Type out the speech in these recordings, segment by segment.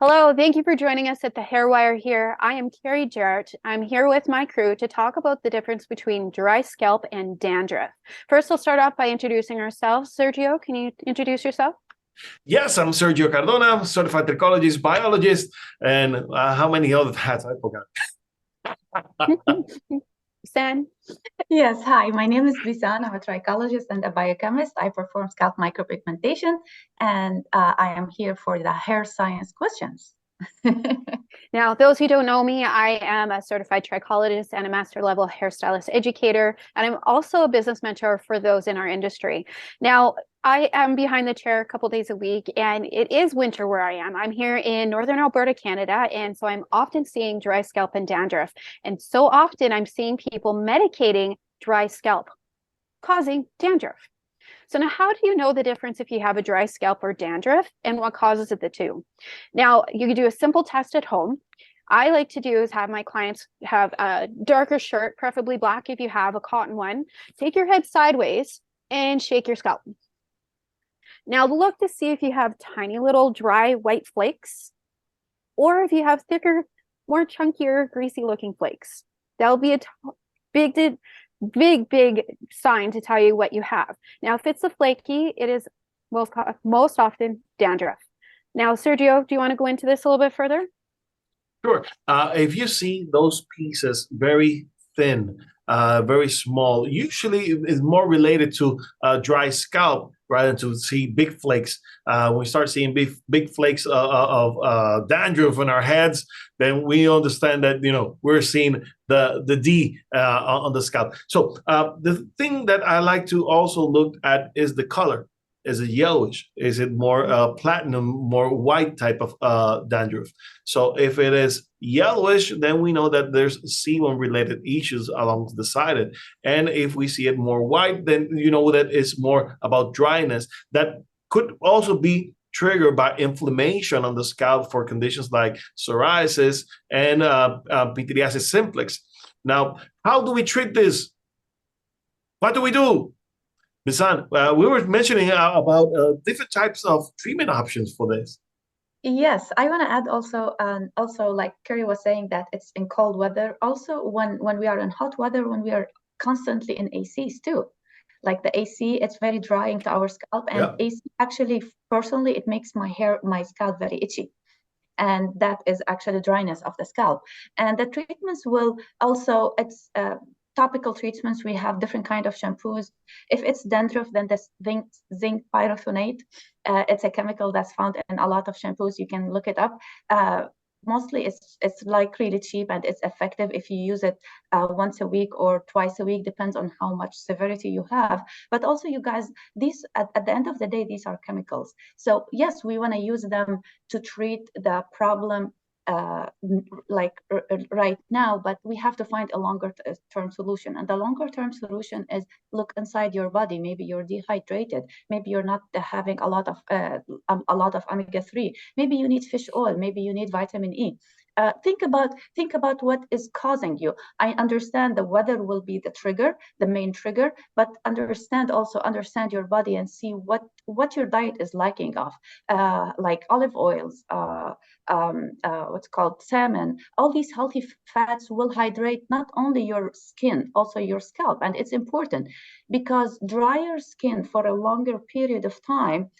Hello, thank you for joining us at the Hair Wire here. I am Carrie Jarrett. I'm here with my crew to talk about the difference between dry scalp and dandruff. First, we'll start off by introducing ourselves. Sergio, can you introduce yourself? Yes, I'm Sergio Cardona, certified trichologist, biologist, and how many other hats I forgot. San? Yes, hi, my name is Bisan. I'm a trichologist and a biochemist. I perform scalp micropigmentation, and I am here for the hair science questions. Now, those who don't know me, I am a certified trichologist and a master level hairstylist educator, and I'm also a business mentor for those in our industry. Now, I am behind the chair a couple days a week, and it is winter where I am. I'm here in Northern Alberta, Canada, and so I'm often seeing dry scalp and dandruff. And so often I'm seeing people medicating dry scalp, causing dandruff. So now how do you know the difference if you have a dry scalp or dandruff and what causes it the two? Now, you can do a simple test at home. I like to do is have my clients have a darker shirt, preferably black if you have a cotton one. Take your head sideways and shake your scalp. Now look to see if you have tiny little dry white flakes or if you have thicker, more chunkier, greasy looking flakes. That'll be a big sign to tell you what you have. Now, if it's a flaky, it is most often dandruff. Now, Sergio, do you want to go into this a little bit further? Sure. If you see those pieces very thin, very small, usually it's more related to dry scalp rather than to see big flakes. When we start seeing big flakes of dandruff on our heads, then we understand that we're seeing the D on the scalp. So the thing that I like to also look at is the color. Is it yellowish? Is it more platinum, more white type of dandruff? So if it is yellowish, then we know that there's sebum related issues along the side. And if we see it more white, then you know that it's more about dryness. That could also be triggered by inflammation on the scalp for conditions like psoriasis and pityriasis simplex. Now, how do we treat this? What do we do? Bisan, we were mentioning about different types of treatment options for this. Yes, I want to add also like Kerry was saying that it's in cold weather. Also, when we are in hot weather, when we are constantly in ACs too, like the AC, it's very drying to our scalp, and Yeah. AC actually, personally, it makes my scalp very itchy. And that is actually dryness of the scalp. And the treatments will also, it's topical treatments. We have different kind of shampoos. If it's dandruff, then the zinc pyrophosphate. It's a chemical that's found in a lot of shampoos. You can look it up. Mostly it's like really cheap and it's effective if you use it once a week or twice a week, depends on how much severity you have. But also, you guys, these at the end of the day, these are chemicals. So yes, we want to use them to treat the problem like right now, but we have to find a longer term solution. And the longer term solution is look inside your body. Maybe you're dehydrated. Maybe you're not having a lot of omega-3. Maybe you need fish oil. Maybe you need vitamin E. Think about what is causing you. I understand the weather will be the trigger, the main trigger, but understand your body and see what your diet is lacking of, like olive oils, what's called salmon. All these healthy fats will hydrate not only your skin, also your scalp, and it's important because drier skin for a longer period of time,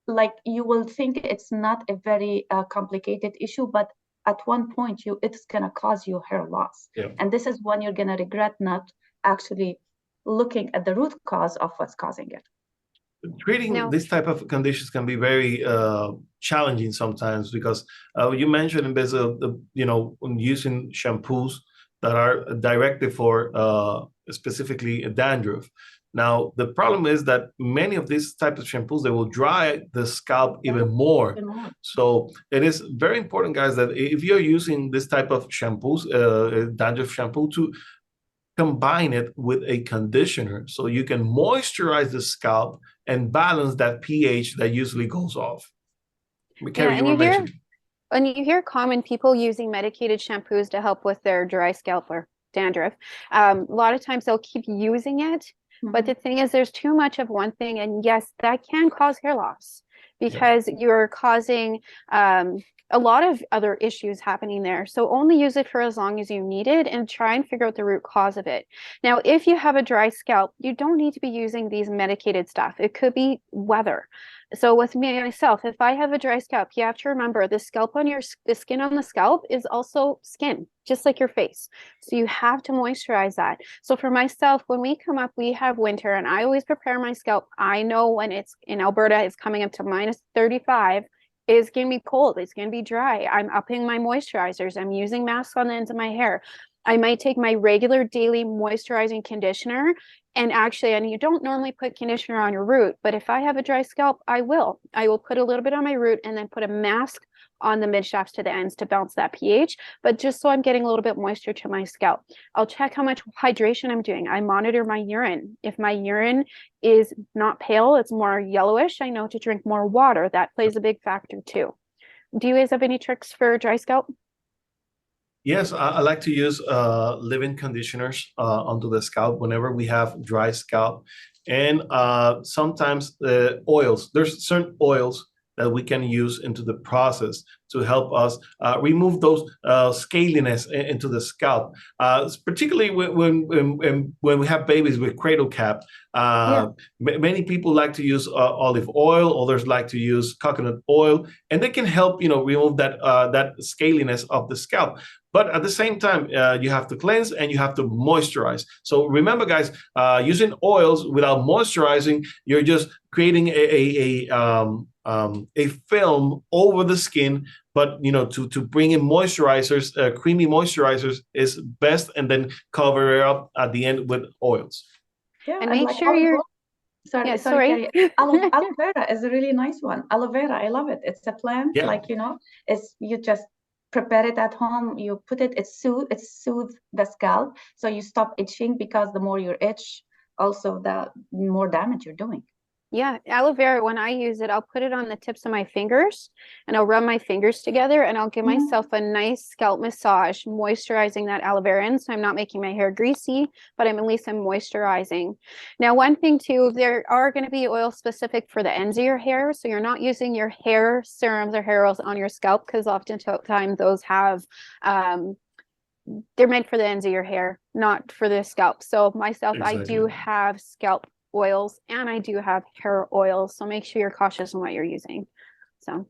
like you will think it's not a very complicated issue, but at one point it's going to cause you hair loss. Yeah. And this is when you're going to regret not actually looking at the root cause of what's causing it. Treating this type of conditions can be very challenging sometimes because you mentioned there's using shampoos that are directed for specifically dandruff. Now, the problem is that many of these types of shampoos, they will dry the scalp even more. So it is very important, guys, that if you're using this type of shampoos, dandruff shampoo, to combine it with a conditioner so you can moisturize the scalp and balance that pH that usually goes off. Yeah, and you hear common people using medicated shampoos to help with their dry scalp or dandruff. A lot of times they'll keep using it, but the thing is there's too much of one thing, and yes, that can cause hair loss. because you're causing a lot of other issues happening there. So only use it for as long as you need it and try and figure out the root cause of it. Now, if you have a dry scalp, you don't need to be using these medicated stuff. It could be weather. So with me myself, if I have a dry scalp, you have to remember the skin on the scalp is also skin, just like your face. So you have to moisturize that. So for myself, when we come up, we have winter and I always prepare my scalp. I know when it's in Alberta, it's coming up to -35. It's going to be cold. It's going to be dry. I'm upping my moisturizers. I'm using masks on the ends of my hair. I might take my regular daily moisturizing conditioner and you don't normally put conditioner on your root, but if I have a dry scalp, I will put a little bit on my root and then put a mask on the mid shafts to the ends to balance that pH, but just so I'm getting a little bit moisture to my scalp. I'll check how much hydration I'm doing. I monitor my urine. If my urine is not pale, it's more yellowish, I know to drink more water. That plays a big factor too. Do you guys have any tricks for dry scalp? Yes, I like to use leave-in conditioners onto the scalp whenever we have dry scalp. And sometimes the oils, there's certain oils that we can use into the process to help us remove those scaliness into the scalp. Particularly when we have babies with cradle cap, many people like to use olive oil, others like to use coconut oil, and they can help, remove that scaliness of the scalp. But at the same time, you have to cleanse and you have to moisturize. So remember, guys, using oils without moisturizing, you're just creating a film over the skin. But to bring in moisturizers, creamy moisturizers is best, and then cover it up at the end with oils. Yeah, and and make like sure you're. sorry, Yeah, sorry, Carrie. Aloe vera is a really nice one. Aloe vera, I love it. It's a plant, Yeah. it's you just prepare it at home. You put it, it soothes the scalp, so you stop itching, because the more you itch, also the more damage you're doing. Yeah, aloe vera, when I use it, I'll put it on the tips of my fingers and I'll rub my fingers together and I'll give myself a nice scalp massage, moisturizing that aloe vera in. So I'm not making my hair greasy, but I'm moisturizing. Now, one thing too, there are going to be oils specific for the ends of your hair. So you're not using your hair serums or hair oils on your scalp, because oftentimes those have, they're meant for the ends of your hair, not for the scalp. So myself, I do have scalp oils and I do have hair oils. So make sure you're cautious on what you're using. So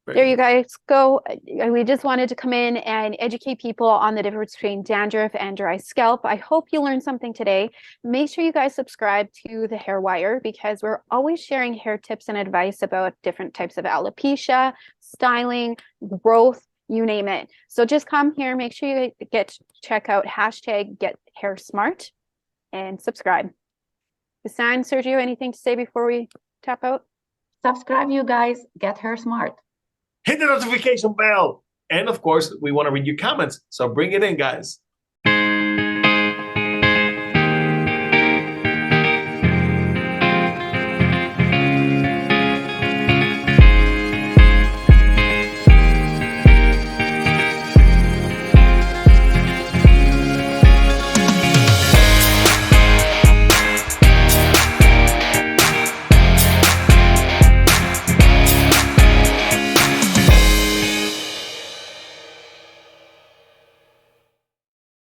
there you guys go. We just wanted to come in and educate people on the difference between dandruff and dry scalp. I hope you learned something today. Make sure you guys subscribe to the Hair Wire, because we're always sharing hair tips and advice about different types of alopecia, styling, growth, you name it. So just come here, make sure you check out #GetHairSmart and subscribe. Hassan, Sergio, anything to say before we tap out? Subscribe, you guys. Get hair smart. Hit the notification bell. And of course, we want to read your comments. So bring it in, guys.